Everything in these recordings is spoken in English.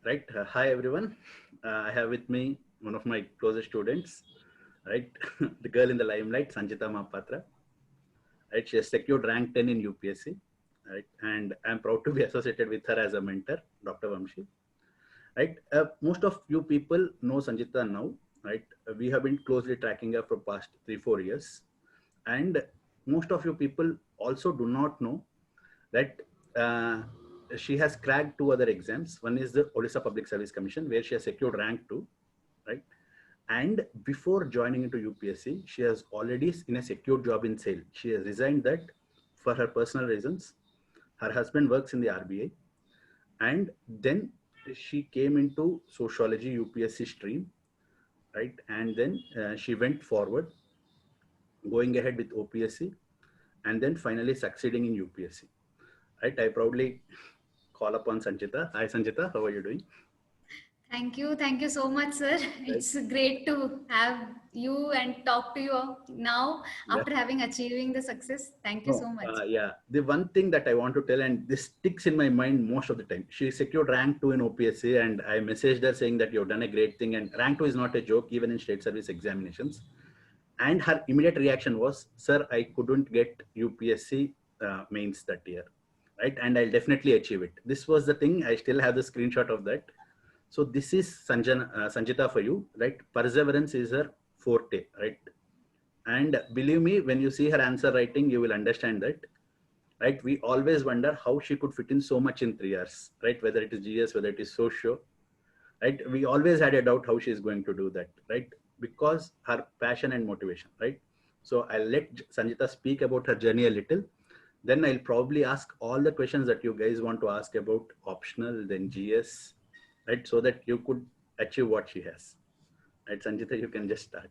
Right. Hi, everyone. I have with me one of my closest students, right? The girl in the limelight, Sanjita Mahapatra. Right. She has secured rank 10 in UPSC. Right. And I'm proud to be associated with her as a mentor, Dr. Vamshi. Right. Most of you people know Sanjita now. Right. We have been closely tracking her for past 3-4 years. And most of you people also do not know that she has cracked two other exams. One is the Odisha Public Service Commission, where she has secured rank 2, right? And before joining into UPSC, she has already in a secure job in SAIL. She has resigned that for her personal reasons. Her husband works in the RBI, and then she came into sociology UPSC stream, right? And then she went forward, going ahead with OPSC, and then finally succeeding in UPSC. Right? I proudly call upon Sanjita. Hi, Sanjita. How are you doing? Thank you so much, sir. Right. It's great to have you and talk to you now Yeah. after having achieving the success. Thank you so No. much. Yeah. The one thing that I want to tell, and this sticks in my mind most of the time. She secured rank 2 in OPSC, and I messaged her saying that you've done a great thing. And rank 2 is not a joke, even in state service examinations. And her immediate reaction was, "Sir, I couldn't get UPSC mains that year, right? And I'll definitely achieve it." This was the thing. I still have the screenshot of that. So this is Sanjita for you, right? Perseverance is her forte, right? And believe me, when you see her answer writing, you will understand that, right? We always wonder how she could fit in so much in 3 years, right? Whether it is GS, whether it is socio, right? We always had a doubt how she is going to do that, right? Because her passion and motivation, right? So I'll let Sanjita speak about her journey a little. Then I'll probably ask all the questions that you guys want to ask about optional, then GS, right? So that you could achieve what she has. Right, Sanjita, you can just start.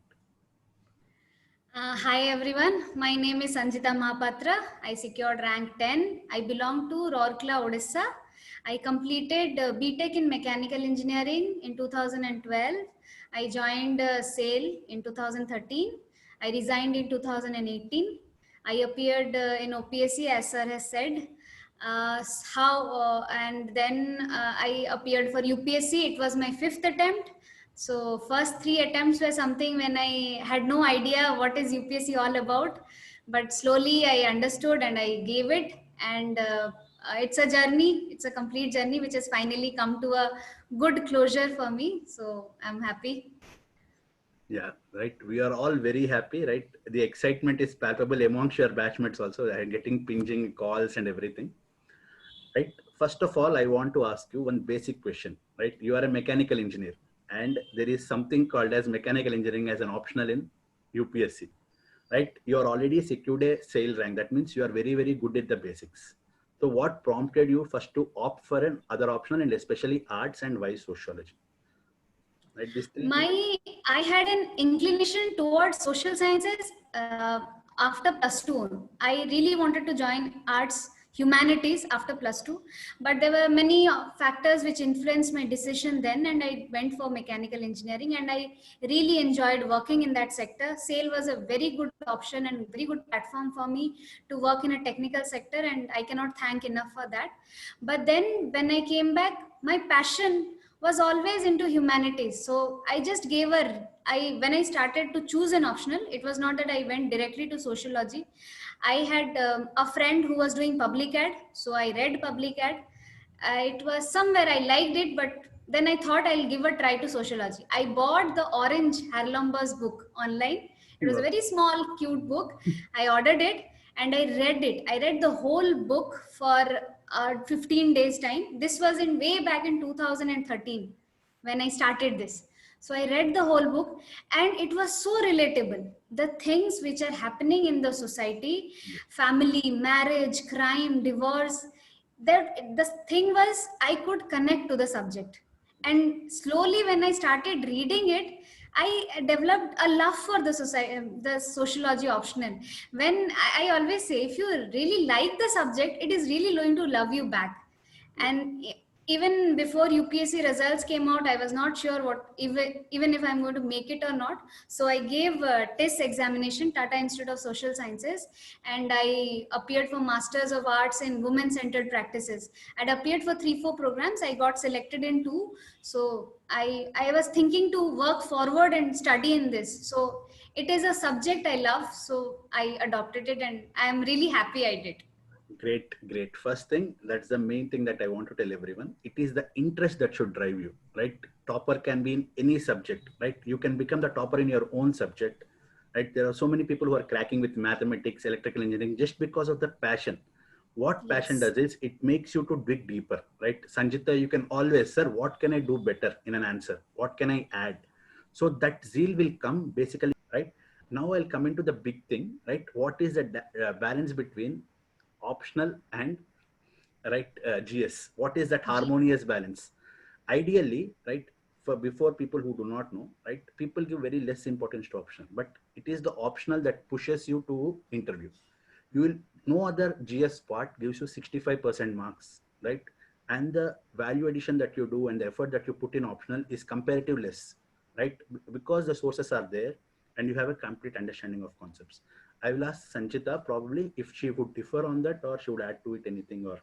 Hi everyone, my name is Sanjita Mahapatra. I secured rank 10. I belong to Rourkela, Odisha. I completed BTech in Mechanical Engineering in 2012. I joined SAIL in 2013. I resigned in 2018. I appeared in OPSC as sir has said. And then I appeared for UPSC. It was my fifth attempt. So first three attempts were something when I had no idea what is UPSC all about, but slowly I understood and I gave it. And it's a journey. It's a complete journey which has finally come to a good closure for me. So I'm happy. Yeah, right. We are all very happy, right? The excitement is palpable amongst your batchmates also. They are getting pinging calls and everything, right? First of all, I want to ask you one basic question, right? You are a mechanical engineer, and there is something called as mechanical engineering as an optional in UPSC, right? You are already secured a SAIL rank. That means you are very, very good at the basics. So what prompted you first to opt for an other optional, and especially arts, and why sociology? Right, these three things. I had an inclination towards social sciences after plus two. I really wanted to join arts humanities after plus two, but there were many factors which influenced my decision then, and I went for mechanical engineering, and I really enjoyed working in that sector. SAIL was a very good option and very good platform for me to work in a technical sector, and I cannot thank enough for that. But then when I came back, my passion was always into humanities. So I just gave a I when I started to choose an optional, it was not that I went directly to sociology. I had a friend who was doing public ad, so I read public ad. It was somewhere I liked it, but then I thought I'll give a try to sociology. I bought the orange Harlumber's book online. It was a very small cute book. I ordered it and I read it. I read the whole book for 15 days time. This was in way back in 2013 when I started this. So I read the whole book and it was so relatable. The things which are happening in the society, family, marriage, crime, divorce, that the thing was I could connect to the subject. And slowly when I started reading it, I developed a love for the society, the sociology optional. When I always say, if you really like the subject, it is really going to love you back. And even before UPSC results came out, I was not sure what, even if I'm going to make it or not. So I gave a test examination, Tata Institute of Social Sciences, and I appeared for Masters of Arts in Women-Centered Practices. I'd appeared for 3-4 programs. I got selected in 2. So I was thinking to work forward and study in this. So it is a subject I love. So I adopted it, and I'm really happy I did. Great, great. First thing, that's the main thing that I want to tell everyone. It is the interest that should drive you, right? Topper can be in any subject, right? You can become the topper in your own subject, right? There are so many people who are cracking with mathematics, electrical engineering, just because of the passion. What passion Yes. does is it makes you to dig deeper, right? Sanjita, you can always, sir, what can I do better in an answer? What can I add? So that zeal will come basically, right? Now I'll come into the big thing, right? What is the balance between optional and right GS? What is that harmonious balance? Ideally, right, for before people who do not know, right, people give very less importance to optional, but it is the optional that pushes you to interview. You will, no other GS part gives you 65% marks, right? And the value addition that you do and the effort that you put in optional is comparative less, right? Because the sources are there and you have a complete understanding of concepts. I will ask Sanchita probably if she would differ on that or she would add to it anything, or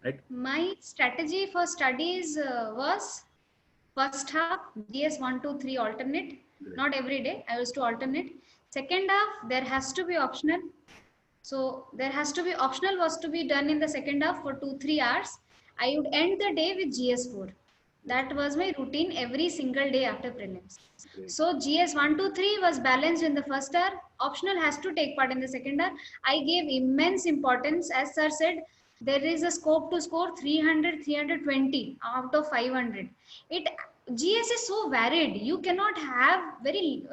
right? My strategy for studies was first half GS 1, 2, 3 alternate, Great. not every day. I used to alternate. Second half, there has to be optional. So there has to be optional was to be done in the second half for 2-3 hours. I would end the day with GS4. Yes. That was my routine every single day after prelims. Great. So GS 1, 2, 3 was balanced in the first hour. Optional has to take part in the second hour. I gave immense importance, as sir said. There is a scope to score 300, 320 out of 500. It GS is so varied. You cannot have very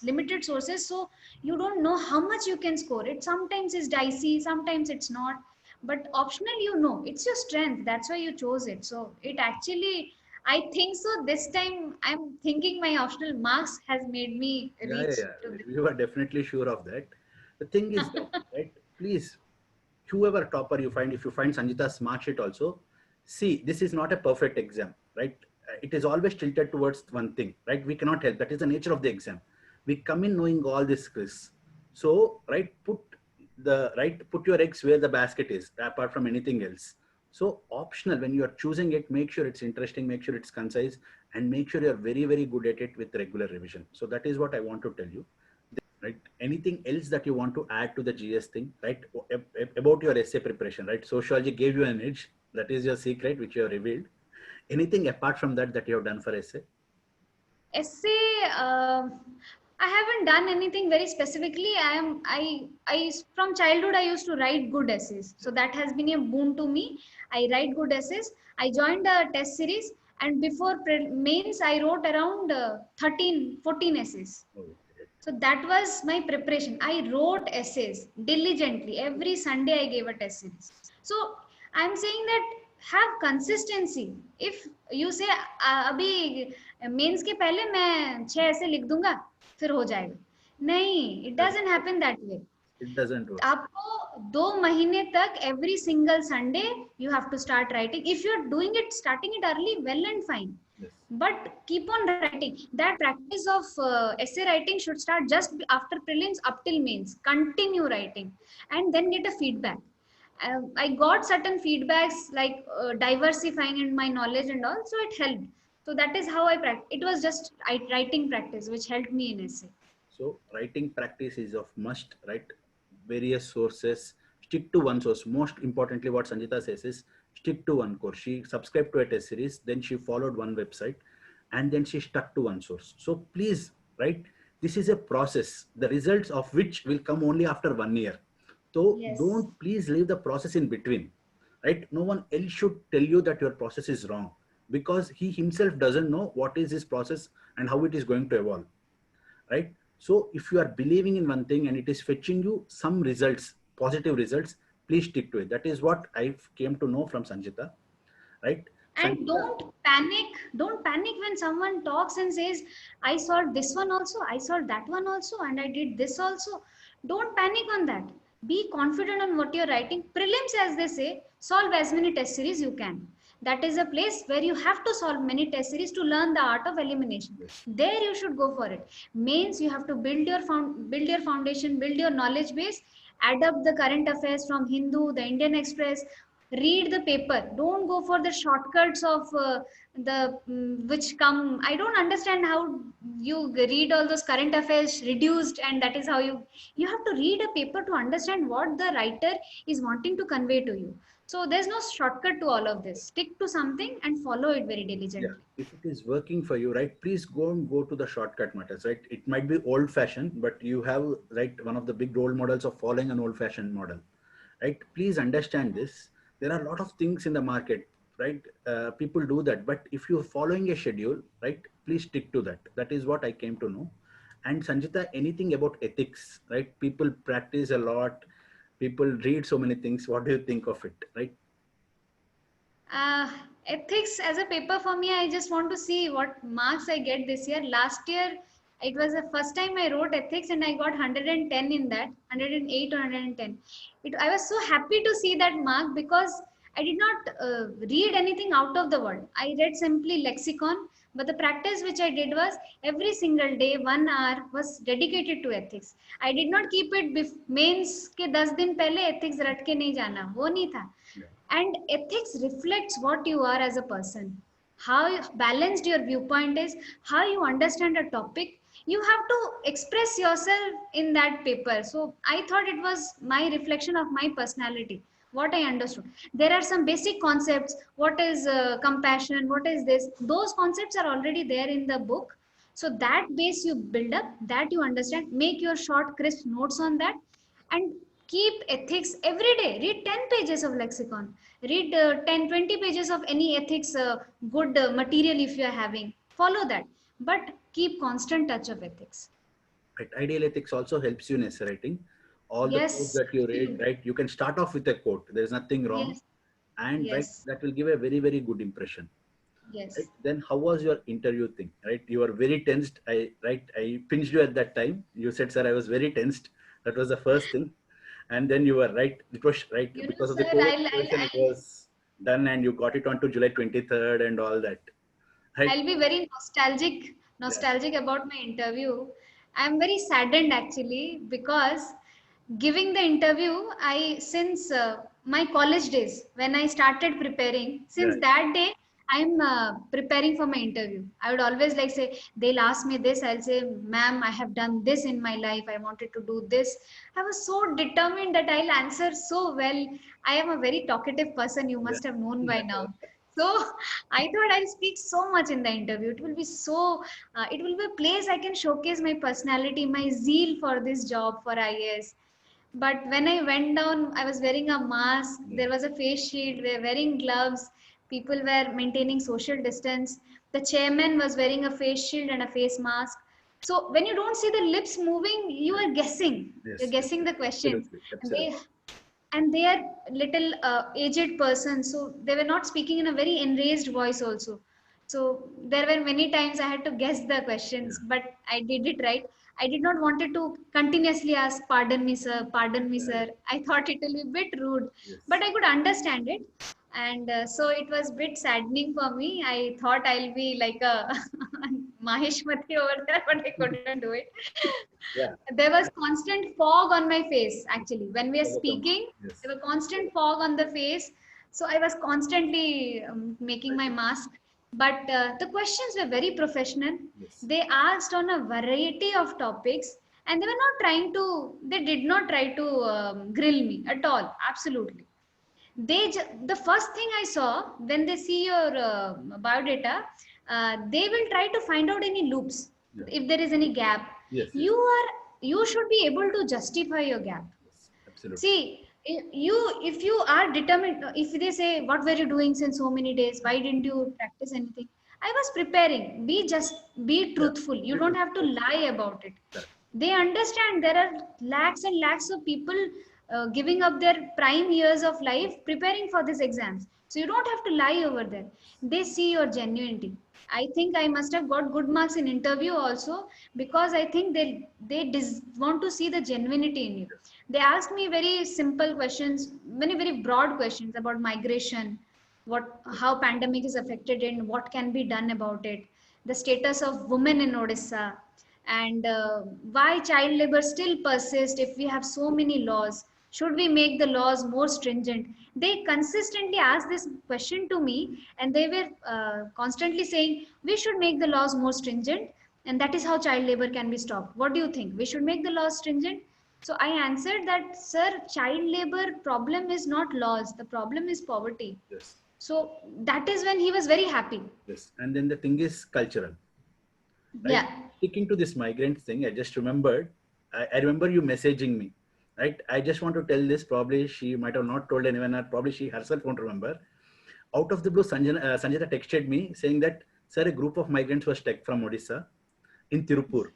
limited sources, so you don't know how much you can score. It sometimes is dicey, sometimes it's not. But optional, you know, it's your strength. That's why you chose it. So it actually, I think so. This time, I'm thinking my optional marks has made me Yeah, yeah, reach yeah. to this. We were definitely sure of that. The thing is that, right? Please, whoever topper you find, if you find Sanjita's smart sheet also, see, this is not a perfect exam, right? It is always tilted towards one thing, right? We cannot help. That is the nature of the exam. We come in knowing all this skills. So, right, put your eggs where the basket is, apart from anything else. So optional, when you are choosing it, make sure it's interesting, make sure it's concise, and make sure you're very, very good at it with regular revision. So that is what I want to tell you, right? Anything else that you want to add to the GS thing, right? About your essay preparation, right? Sociology gave you an edge. That is your secret, which you have revealed. Anything apart from that that you have done for essay? Essay, I haven't done anything very specifically. I from childhood I used to write good essays, so that has been a boon to me. I write good essays. I joined a test series, and before mains I wrote around 13 14 essays. Oh, great. So that was my preparation. I wrote essays diligently. Every Sunday I gave a test series. So I'm saying that have consistency. If you say अभी mains के पहले मैं 6 ऐसे लिख दूंगा फिर हो जाएगा, नहीं, it Doesn't doesn't work. happen that way. It doesn't work. आपको 2 महीने तक every single Sunday you have to start writing. If you're doing it, starting it early, well and fine. Yes. But keep on writing. That practice of essay writing should start just after prelims up till mains. Continue writing and then get a feedback. I got certain feedbacks like diversifying in my knowledge and all, so it helped. So that is how I practice. It was just writing practice which helped me in essay. So writing practice is of must, right? Various sources, stick to one source. Most importantly, what Sanjita says is stick to one course. She subscribed to a test series, then she followed one website, and then she stuck to one source. So please, right? This is a process, the results of which will come only after 1 year. So Yes. don't please leave the process in between, right? No one else should tell you that your process is wrong because he himself doesn't know what is his process and how it is going to evolve, right? So if you are believing in one thing and it is fetching you some results, positive results, please stick to it. That is what I came to know from Sanjita, right? And Sanjita, don't panic when someone talks and says I solved this one also, I solved that one also, and I did this also. Don't panic on that. Be confident on what you're writing. Prelims, as they say, solve as many test series you can. That is a place where you have to solve many test series to learn the art of elimination. Yes. There you should go for it. Means you have to build your foundation, build your knowledge base, add up the current affairs from Hindu, the Indian Express, read the paper. Don't go for the shortcuts of which come. I don't understand how you read all those current affairs reduced, and that is how you have to read a paper to understand what the writer is wanting to convey to you. So there's no shortcut to all of this. Stick to something and follow it very Yeah, diligently. if it is working for you, right, please go to the shortcut methods, right? It might be old fashioned, but you have, right, one of the big role models of following an old fashioned model, right? Please understand this. There are a lot of things in the market, right? People do that, but if you're following a schedule, right, please stick to that. That is what I came to know. And Sanjita, anything about ethics, right? People practice a lot, people read so many things. What do you think of it, right? Uh, Ethics as a paper for me, I just want to see what marks I get this year. Last year, it was the first time I wrote ethics and I got 110 in that, 108 or 110. I was so happy to see that mark because I did not read anything out of the world. I read simply lexicon, but the practice which I did was every single day, 1 hour was dedicated to ethics. I did not keep it mains के 10 दिन पहले ethics रट के नहीं जाना, वो नहीं था. Yeah. And ethics reflects what you are as a person, how balanced your viewpoint is, how you understand a topic. You have to express yourself in that paper. So I thought it was my reflection of my personality, what I understood. There are some basic concepts. What is compassion? What is this? Those concepts are already there in the book. So that base you build up, that you understand, make your short, crisp notes on that, and keep ethics every day. Read 10 pages of lexicon, read 10 20 pages of any ethics good material if you are having, follow that, but keep constant touch of ethics. Right. Ideal ethics also helps you in essay writing. All the quotes Yes, that you read, absolutely. right? You can start off with a quote. There's nothing wrong, Yes, and right, yes, that will give a very good impression. Right. yes. Then how was your interview thing? Right. You were very tensed. I pinched you at that time. You said, "Sir, I was very tensed." That was the first thing, and then you were right. It was right You know, because of the sir, COVID situation. It was done, and you got it on to July 23rd and all that. Right. I'll be very Yeah. nostalgic about my interview. I'm very saddened actually because giving the interview, since my college days, when I started preparing, Yeah. since that day, I'm preparing for my interview. I would always like say, they'll ask me this, I'll say, ma'am, I have done this in my life. I wanted to do this. I was so determined that I'll answer so well. I am a very talkative person, you Yeah. must have known by Yeah. now. So I thought I'll speak so much in the interview. It will be it will be a place I can showcase my personality, my zeal for this job for IAS. But when I went down, I was wearing a mask. Yeah. There was a face shield. We were wearing gloves. People were maintaining social distance. The chairman was wearing a face shield and a face mask. So when you don't see the lips moving, you are guessing. You're Yes. guessing the questions. Absolutely. And Absolutely. they are little aged persons, so they were not speaking in a very enraged voice also. So there were many times I had to guess the questions, Yeah. but I did it right. I did not wanted to continuously ask pardon me sir, pardon me Yeah. sir. Yeah. I thought it will be a bit rude, but Yes. I could understand it. And so it was a bit saddening for me. I thought I'll be like a maheshmati over there, but I couldn't do it. Yeah. There was constant fog on my face actually when we are Because of the mark. speaking. Yes. There was constant fog on the face, so I was constantly making my Right. mask. But the questions were very professional. Yes. They asked on a variety of topics, and they did not try to grill me at all. Absolutely. The first thing I saw when they see your biodata, they will try to find out any loops, Yeah. if there is any gap. Yes. Yes. You should be able to justify your gap. Yes. Absolutely. See, if you are determined, if they say what were you doing since so many days, why didn't you practice anything? I was preparing. Be Yeah. truthful. You Very don't true. have to lie about it. Correct. They understand there are lakhs and lakhs of people giving up their prime years of life preparing for these exams. So you don't have to lie over there. They see your genuinity. I think I must have got good marks in interview also, because I think they want to see the genuinity in you. They asked me very simple questions, many very broad questions about migration, how pandemic is affected and what can be done about it, the status of women in Odisha, and why child labor still persists if we have so many laws. Should we make the laws more stringent? They consistently asked this question to me, and they were constantly saying we should make the laws more stringent, and that is how child labor can be stopped. What do you think? We should make the laws stringent? So I answered that, sir, child labor problem is not laws. The problem is poverty. Yes. So that is when he was very happy. Yes. And then the thing is cultural. Right? Yeah. Sticking to this migrant thing, I just remembered, I remember you messaging me, right? I just want to tell this, probably she might have not told anyone, or probably she herself won't remember. Out of the blue, Sanjita texted me saying that, sir, a group of migrants was taken from Odisha in Tirupur,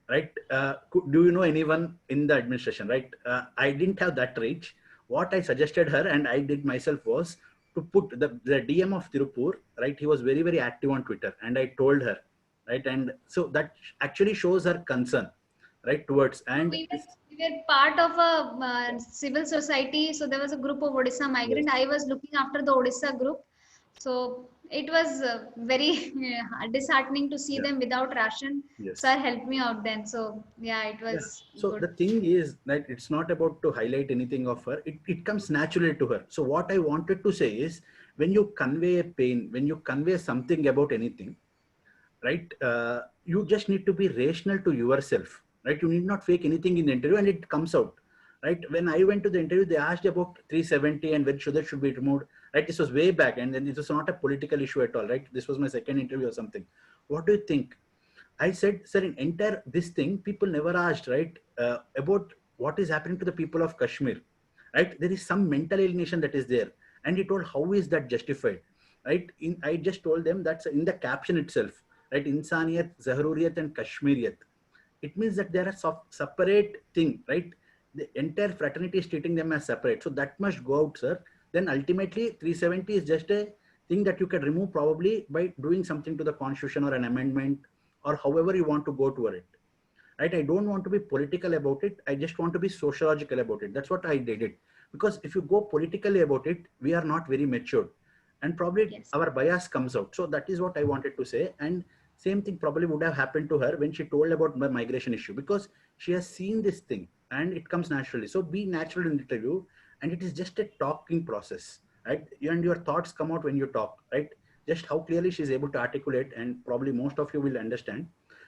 right? Do you know anyone in the administration, right? I didn't have that reach. What I suggested her and I did myself was to put the DM of Tirupur, right? He was very, very active on Twitter, and I told her, right? And so that actually shows her concern, right, towards. And we were part of a civil society. So there was a group of Odisha migrant. Yes. I was looking after the Odisha group. So it was very disheartening to see them without ration. Yes. Sir helped me out then. So yeah, it was So good. the thing is that it's not about to highlight anything of her. It comes naturally to her. So what I wanted to say is, when you convey a pain, when you convey something about anything, right, you just need to be rational to yourself, right? You need not fake anything in the interview, and it comes out, right? When I went to the interview, they asked about 370 and when that should be removed, right? This was way back, and then it was not a political issue at all, right? This was my second interview or something. What do you think? I said, sir, in entire this thing, people never asked, right, about what is happening to the people of Kashmir, right? There is some mental alienation that is there. And he told, how is that justified, right? I just told them that's in the caption itself, right? Insaniyat, Zahruriyat, and Kashmiriyat. It means that they are a separate thing, right? The entire fraternity is treating them as separate. So that must go out, sir. Then ultimately, 370 is just a thing that you can remove probably by doing something to the constitution or an amendment, or however you want to go toward it, right? I don't want to be political about it. I just want to be sociological about it. That's what I did it. Because if you go politically about it, we are not very matured, and probably our bias comes out. So that is what I wanted to say. And same thing probably would have happened to her when she told about the migration issue, because she has seen this thing and it comes naturally. So be natural in the interview, and it is just a talking process, right? And your thoughts come out when you talk, right? Just how clearly she's able to articulate, and probably most of you will understand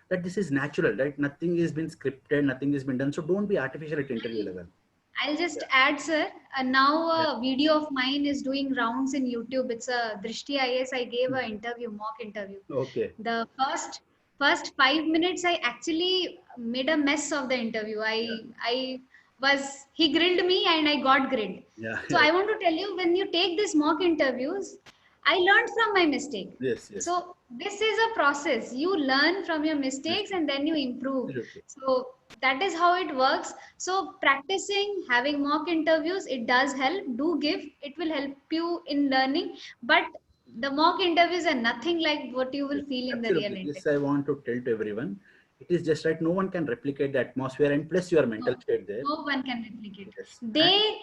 that this is natural, right? Nothing has been scripted, nothing has been done. So don't be artificial at interview level. I'll just add, sir. Now a video of mine is doing rounds in YouTube. It's a Drishti IS. I gave an interview, mock interview. Okay. The first 5 minutes, I actually made a mess of the interview. He grilled me and I got grilled. Yeah. So I want to tell you, when you take these mock interviews, I learned from my mistake. Yes, yes. So this is a process. You learn from your mistakes and then you improve. Absolutely. So that is how it works. So practicing, having mock interviews, it does help. Do give. It will help you in learning. But the mock interviews are nothing like what you will feel in the real interview. This I want to tell to everyone. It is just right. No one can replicate the atmosphere, and plus your mental state there. No one can replicate. Yes. They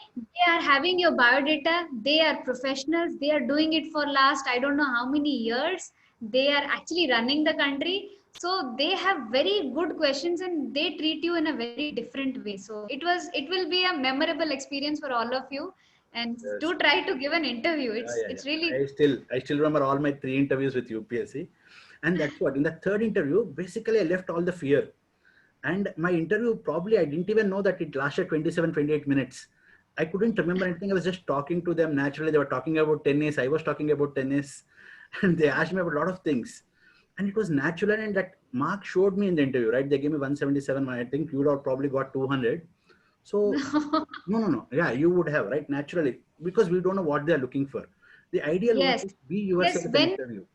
are having your biodata. They are professionals. They are doing it for last, I don't know how many years. They are actually running the country. So they have very good questions, and they treat you in a very different way. So it will be a memorable experience for all of you. And do try to give an interview. It's really. I still remember all my 3 interviews with UPSC. And that's what, in the third interview, basically I left all the fear. And my interview, probably I didn't even know that it lasted 27, 28 minutes. I couldn't remember anything. I was just talking to them naturally. They were talking about tennis. I was talking about tennis. And they asked me about a lot of things. And it was natural. And that mark showed me in the interview, right? They gave me 177. I think you would have probably got 200. So, no. Yeah, you would have, right? Naturally. Because we don't know what they're looking for. The ideal one is be yourself in the interview.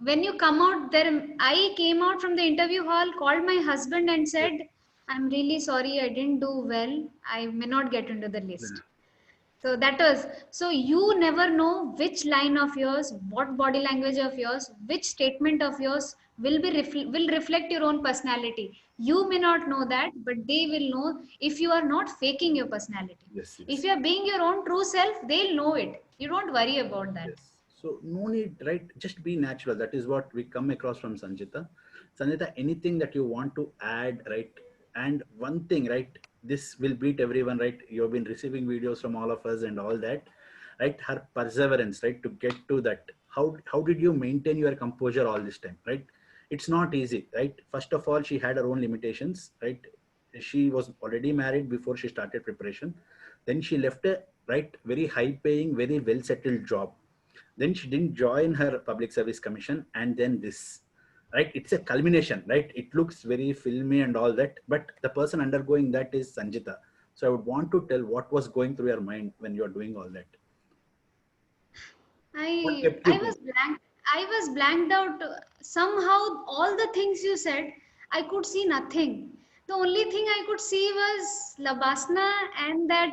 When you come out there, I came out from the interview hall, called my husband and said, I'm really sorry, I didn't do well. I may not get into the list. So that was, so you never know which line of yours, what body language of yours, which statement of yours will reflect your own personality. You may not know that, but they will know if you are not faking your personality. If you are being your own true self, they'll know it. You don't worry about that. Yes. So no need, right? Just be natural. That is what we come across from Sanjita. Sanjita, anything that you want to add, right? And one thing, right? This will beat everyone, right? You've been receiving videos from all of us and all that, right? Her perseverance, right? To get to that. How did you maintain your composure all this time, right? It's not easy, right? First of all, she had her own limitations, right? She was already married before she started preparation. Then she left a right very high paying, very well settled job. Then she didn't join her public service commission, and then this, right? It's a culmination, right? It looks very filmy and all that, but the person undergoing that is Sanjita. So I would want to tell what was going through your mind when you're doing all that. What I kept you I was going? blank. I was blanked out. Somehow, all the things you said, I could see nothing. The only thing I could see was Labasna and that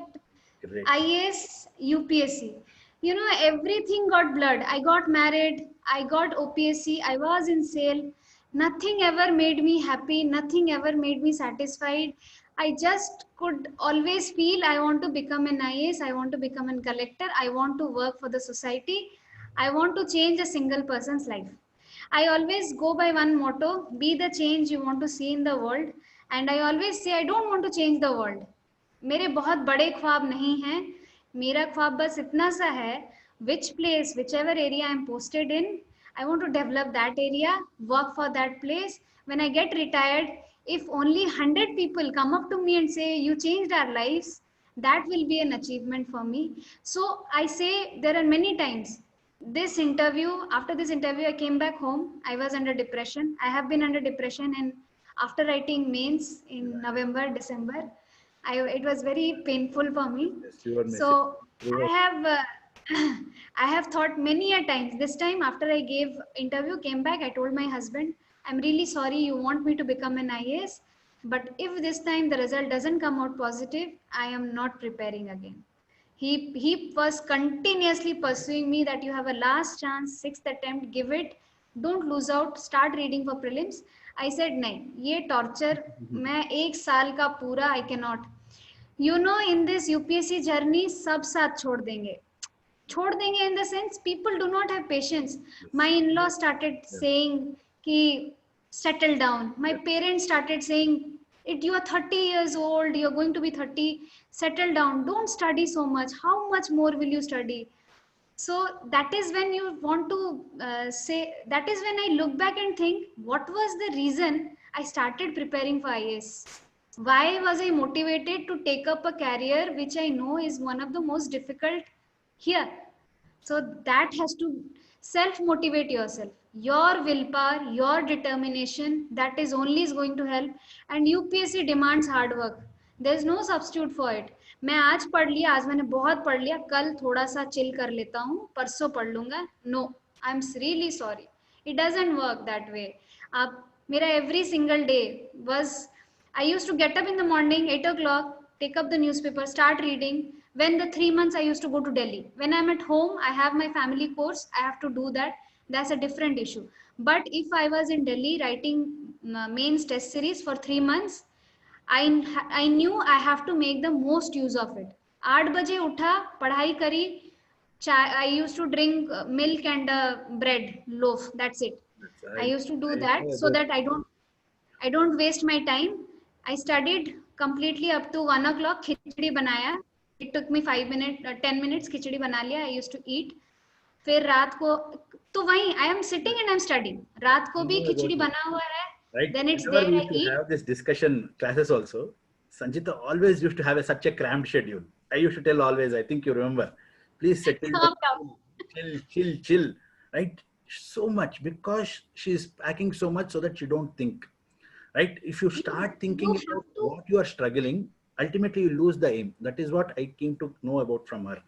Great. IAS, UPSC. You know, everything got blurred. I got married. I got OPSC. I was in sale. Nothing ever made me happy. Nothing ever made me satisfied. I just could always feel I want to become an IAS. I want to become a collector. I want to work for the society. I want to change a single person's life. I always go by one motto, be the change you want to see in the world. And I always say, I don't want to change the world. मेरे बहुत बड़े ख्वाब नहीं हैं. मेरा ख्वाब बस इतना सा है, which place, whichever area I'm posted in, I want to develop that area, work for that place. When I get retired, if only 100 people come up to me and say, you changed our lives, that will be an achievement for me. So I say there are many times after this interview, I came back home. I was under depression. I have been under depression, and after writing mains in November, December, it was very painful for me. Yes, your message. So I have I have thought many a times. This time, after I gave interview, came back, I told my husband, I'm really sorry. You want me to become an IAS, but if this time the result doesn't come out positive, I am not preparing again. He was continuously pursuing me that you have a last chance, sixth attempt, give it, don't lose out, start reading for prelims. I said नहीं, ये torture मैं एक साल का पूरा I cannot. You know, in this UPSC journey सब साथ छोड़ देंगे in the sense people do not have patience. My in-law started saying कि settle down. My parents started saying it, you are 30 years old, you're going to be 30, settle down, don't study so much, how much more will you study? So that is when you want to say, that is when I look back and think, what was the reason I started preparing for IAS? Why was I motivated to take up a career which I know is one of the most difficult here? So that has to self motivate yourself. Your willpower, your determination, that is only is going to help. And UPSC demands hard work. There is no substitute for it. मैं आज पढ़ लिया, आज मैंने बहुत पढ़ लिया, कल थोड़ा सा चिल कर लेता हूँ, परसों पढ़ लूंगा. No, I'm really sorry. It doesn't work that way. आप मेरा every single day was, I used to get up in the morning, 8 o'clock, take up the newspaper, start reading. When the 3 months I used to go to Delhi. When I'm at home, I have my family course, I have to do that. That's a different issue. But if I was in Delhi writing mains test series for 3 months, I knew I have to make the most use of it. 8 बजे उठा, पढ़ाई करी, I used to drink milk and bread loaf. That's it. I used to do that so that I don't waste my time. I studied completely up to 1 o'clock. खिचड़ी बनाया. It took me 5 minutes, 10 minutes. खिचड़ी बना लिया. I used to eat. फिर रात को तो वहीं I am sitting and I am studying. रात को भी खिचड़ी बना हुआ है. Right. Then it's Whenever there. we I used to eat. have this discussion classes also, Sanjita always used to have such a cramped schedule. I used to tell always, I think you remember, please settle Calm down, down. chill, right? So much because she's packing so much so that you don't think, right? If you start thinking You have about to. what you are struggling, ultimately you lose the aim. That is what I came to know about from her,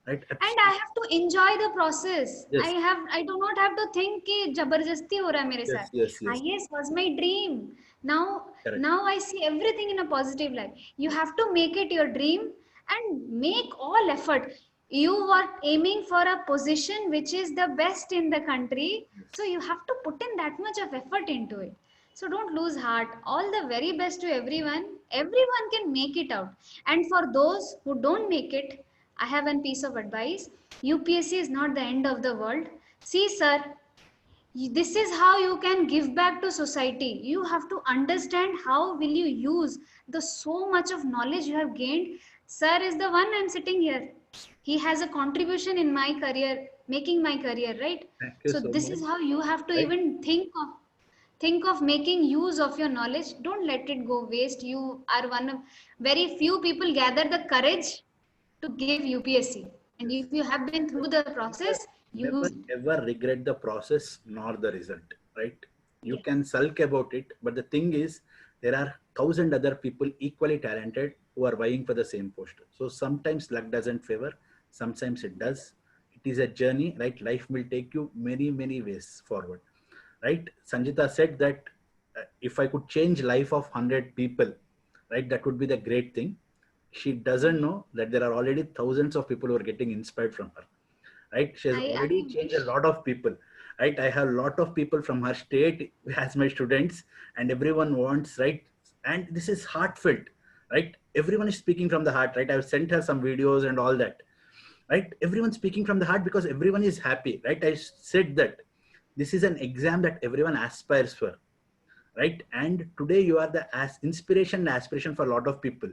right? And I have to enjoy the process. Yes, I do not have to think कि जबरदस्ती हो रहा है मेरे साथ. yes. IAS was my dream. Correct. Now I see everything in a positive light. You have to make it your dream and make all effort. You are aiming for a position which is the best in the country. So you have to put in that much of effort into it. So don't lose heart. All the very best to everyone. Everyone can make it out. And for those who don't make it, I have one piece of advice. UPSC is not the end of the world. See, sir, this is how you can give back to society. You have to understand how will you use the so much of knowledge you have gained. Sir is the one I'm sitting here. He has a contribution in my career, making my career, right? Thank you So so this much. is how you have to Right? even think of making use of your knowledge. Don't let it go waste. You are one of very few people gather the courage to give UPSC. And if you have been through the Never, process, you never ever regret the process nor the result, right? You yes, can sulk about it, but the thing is, there are thousand other people equally talented who are vying for the same post. So sometimes luck doesn't favor, sometimes it does. It is a journey, right? Life will take you many, many ways forward, right? Sanjita said that if I could change life of 100 people, right, that would be the great thing. She doesn't know that there are already thousands of people who are getting inspired from her, right? She has I already changed a wish. lot of people, right? I have a lot of people from her state as my students, and everyone wants, right? And this is heartfelt, right? Everyone is speaking from the heart, right? I've sent her some videos and all that, right? Everyone's speaking from the heart because everyone is happy, right? I said that this is an exam that everyone aspires for, right? And today you are the inspiration and aspiration for a lot of people,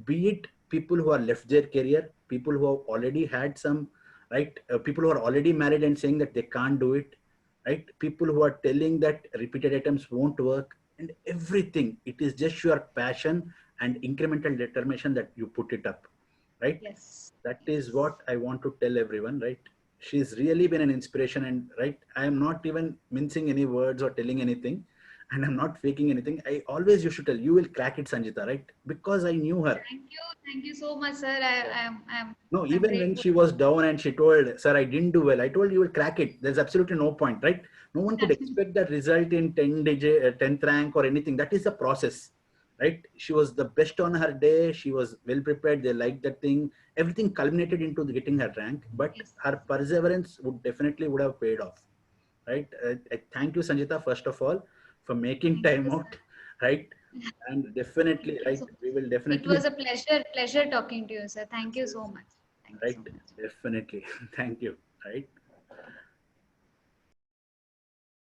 be it people who are left their career, people who have already had some, right? People who are already married and saying that they can't do it, right? People who are telling that repeated attempts won't work, and everything. It is just your passion and incremental determination that you put it up, right? Yes. That is Yes. what I want to tell everyone, right? She's really been an inspiration, and right, I am not even mincing any words or telling anything, and I'm not faking anything. I always used to tell you will crack it, Sanjita, right? Because I knew her. Thank you so much, sir. No, I'm even when grateful. she was down and she told, sir, I didn't do well, I told you will crack it. There's absolutely no point, right? No one could expect that result in 10th rank or anything. That is the process, right? She was the best on her day. She was well prepared. They liked that thing. Everything culminated into getting her rank, but Yes. her perseverance would have paid off, right? I thank you, Sanjita, first of all, for making Thank time you, out, sir. right? And definitely, Thank you right, so much. we will It definitely, was a pleasure talking to you, sir. Thank you so much. Thank you right? so much. Definitely. Thank you. Right.